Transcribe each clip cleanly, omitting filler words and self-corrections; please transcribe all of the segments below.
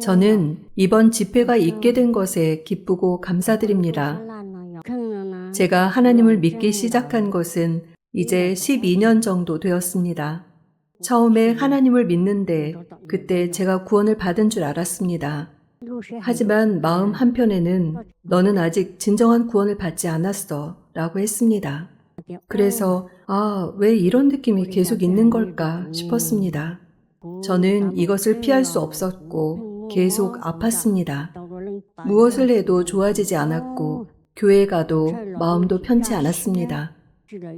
저는 이번 집회가 있게 된 것에 기쁘고 감사드립니다. 제가 하나님을 믿기 시작한 것은 이제 12년 정도 되었습니다. 처음에 하나님을 믿는데 그때 제가 구원을 받은 줄 알았습니다. 하지만 마음 한편에는 너는 아직 진정한 구원을 받지 않았어 라고 했습니다. 그래서 왜 이런 느낌이 계속 있는 걸까 싶었습니다. 저는 이것을 피할 수 없었고 계속 아팠습니다. 무엇을 해도 좋아지지 않았고 교회 가도 마음도 편치 않았습니다.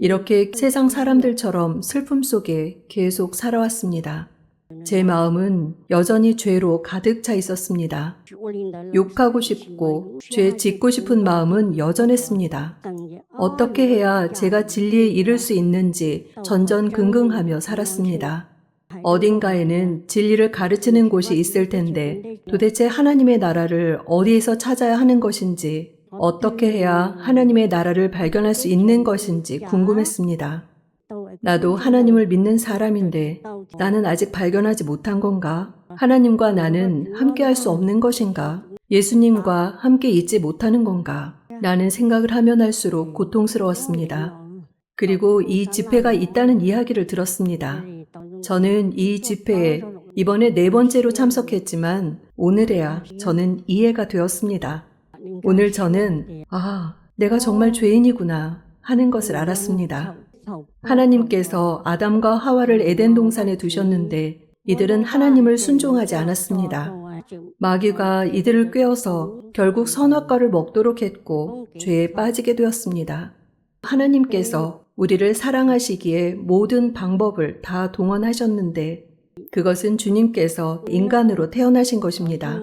이렇게 세상 사람들처럼 슬픔 속에 계속 살아왔습니다. 제 마음은 여전히 죄로 가득 차 있었습니다. 욕하고 싶고 죄 짓고 싶은 마음은 여전했습니다. 어떻게 해야 제가 진리에 이를 수 있는지 전전긍긍하며 살았습니다. 어딘가에는 진리를 가르치는 곳이 있을 텐데 도대체 하나님의 나라를 어디에서 찾아야 하는 것인지, 어떻게 해야 하나님의 나라를 발견할 수 있는 것인지 궁금했습니다. 나도 하나님을 믿는 사람인데 나는 아직 발견하지 못한 건가? 하나님과 나는 함께할 수 없는 것인가? 예수님과 함께 있지 못하는 건가? 라는 생각을 하면 할수록 고통스러웠습니다. 그리고 이 집회가 있다는 이야기를 들었습니다. 저는 이 집회에 이번에 4번째로 참석했지만 오늘에야 저는 이해가 되었습니다. 오늘 저는 내가 정말 죄인이구나 하는 것을 알았습니다. 하나님께서 아담과 하와를 에덴 동산에 두셨는데 이들은 하나님을 순종하지 않았습니다. 마귀가 이들을 꾀어서 결국 선악과를 먹도록 했고 죄에 빠지게 되었습니다. 하나님께서 우리를 사랑하시기에 모든 방법을 다 동원하셨는데 그것은 주님께서 인간으로 태어나신 것입니다.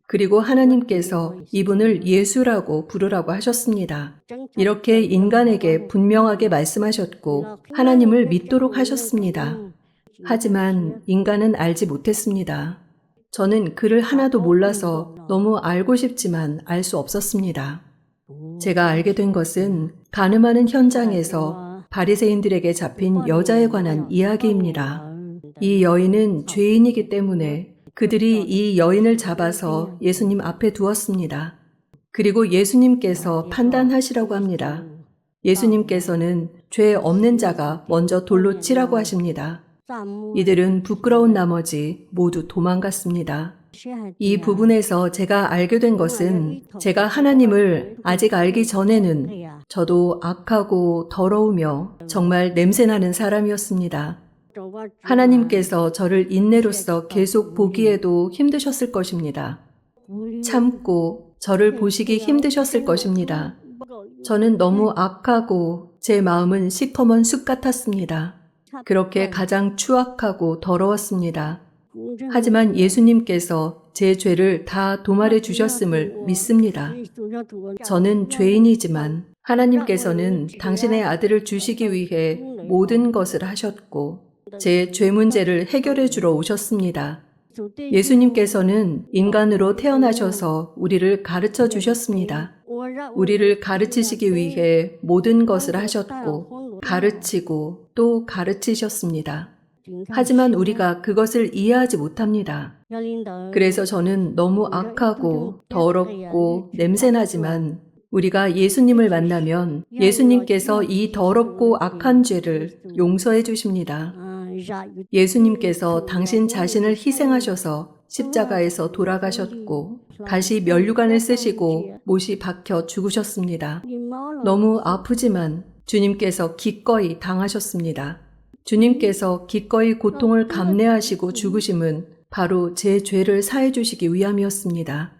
그리고 하나님께서 이분을 예수라고 부르라고 하셨습니다. 이렇게 인간에게 분명하게 말씀하셨고 하나님을 믿도록 하셨습니다. 하지만 인간은 알지 못했습니다. 저는 그를 하나도 몰라서 너무 알고 싶지만 알 수 없었습니다. 제가 알게 된 것은 가늠하는 현장에서 바리새인들에게 잡힌 여자에 관한 이야기입니다. 이 여인은 죄인이기 때문에 그들이 이 여인을 잡아서 예수님 앞에 두었습니다. 그리고 예수님께서 판단하시라고 합니다. 예수님께서는 죄 없는 자가 먼저 돌로 치라고 하십니다. 이들은 부끄러운 나머지 모두 도망갔습니다. 이 부분에서 제가 알게 된 것은 제가 하나님을 아직 알기 전에는 저도 악하고 더러우며 정말 냄새나는 사람이었습니다. 하나님께서 저를 인내로서 계속 보기에도 힘드셨을 것입니다. 참고 저를 보시기 힘드셨을 것입니다. 저는 너무 악하고 제 마음은 시커먼 숲 같았습니다. 그렇게 가장 추악하고 더러웠습니다. 하지만 예수님께서 제 죄를 다 도말해 주셨음을 믿습니다. 저는 죄인이지만 하나님께서는 당신의 아들을 주시기 위해 모든 것을 하셨고 제 죄 문제를 해결해 주러 오셨습니다. 예수님께서는 인간으로 태어나셔서 우리를 가르쳐 주셨습니다. 우리를 가르치시기 위해 모든 것을 하셨고 가르치고 또 가르치셨습니다. 하지만 우리가 그것을 이해하지 못합니다. 그래서 저는 너무 악하고 더럽고 냄새나지만 우리가 예수님을 만나면 예수님께서 이 더럽고 악한 죄를 용서해 주십니다. 예수님께서 당신 자신을 희생하셔서 십자가에서 돌아가셨고 다시 면류관을 쓰시고 못이 박혀 죽으셨습니다. 너무 아프지만 주님께서 기꺼이 당하셨습니다. 주님께서 기꺼이 고통을 감내하시고 죽으심은 바로 제 죄를 사해 주시기 위함이었습니다.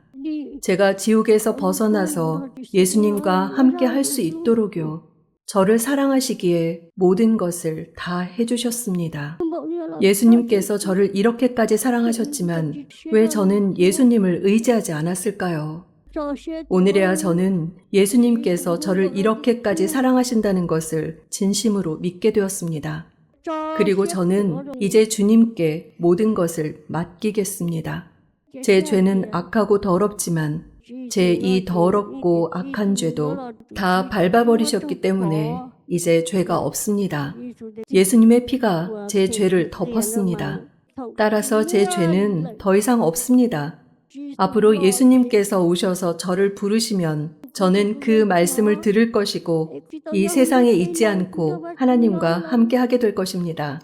제가 지옥에서 벗어나서 예수님과 함께 할 수 있도록요. 저를 사랑하시기에 모든 것을 다 해주셨습니다. 예수님께서 저를 이렇게까지 사랑하셨지만 왜 저는 예수님을 의지하지 않았을까요? 오늘에야 저는 예수님께서 저를 이렇게까지 사랑하신다는 것을 진심으로 믿게 되었습니다. 그리고 저는 이제 주님께 모든 것을 맡기겠습니다. 제 죄는 악하고 더럽지만 제 이 더럽고 악한 죄도 다 밟아버리셨기 때문에 이제 죄가 없습니다. 예수님의 피가 제 죄를 덮었습니다. 따라서 제 죄는 더 이상 없습니다. 앞으로 예수님께서 오셔서 저를 부르시면 저는 그 말씀을 들을 것이고 이 세상에 있지 않고 하나님과 함께 하게 될 것입니다.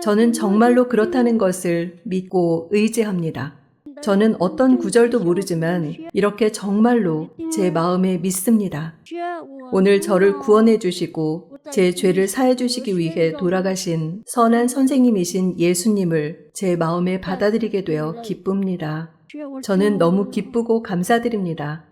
저는 정말로 그렇다는 것을 믿고 의지합니다. 저는 어떤 구절도 모르지만 이렇게 정말로 제 마음에 믿습니다. 오늘 저를 구원해 주시고 제 죄를 사해 주시기 위해 돌아가신 선한 선생님이신 예수님을 제 마음에 받아들이게 되어 기쁩니다. 저는 너무 기쁘고 감사드립니다.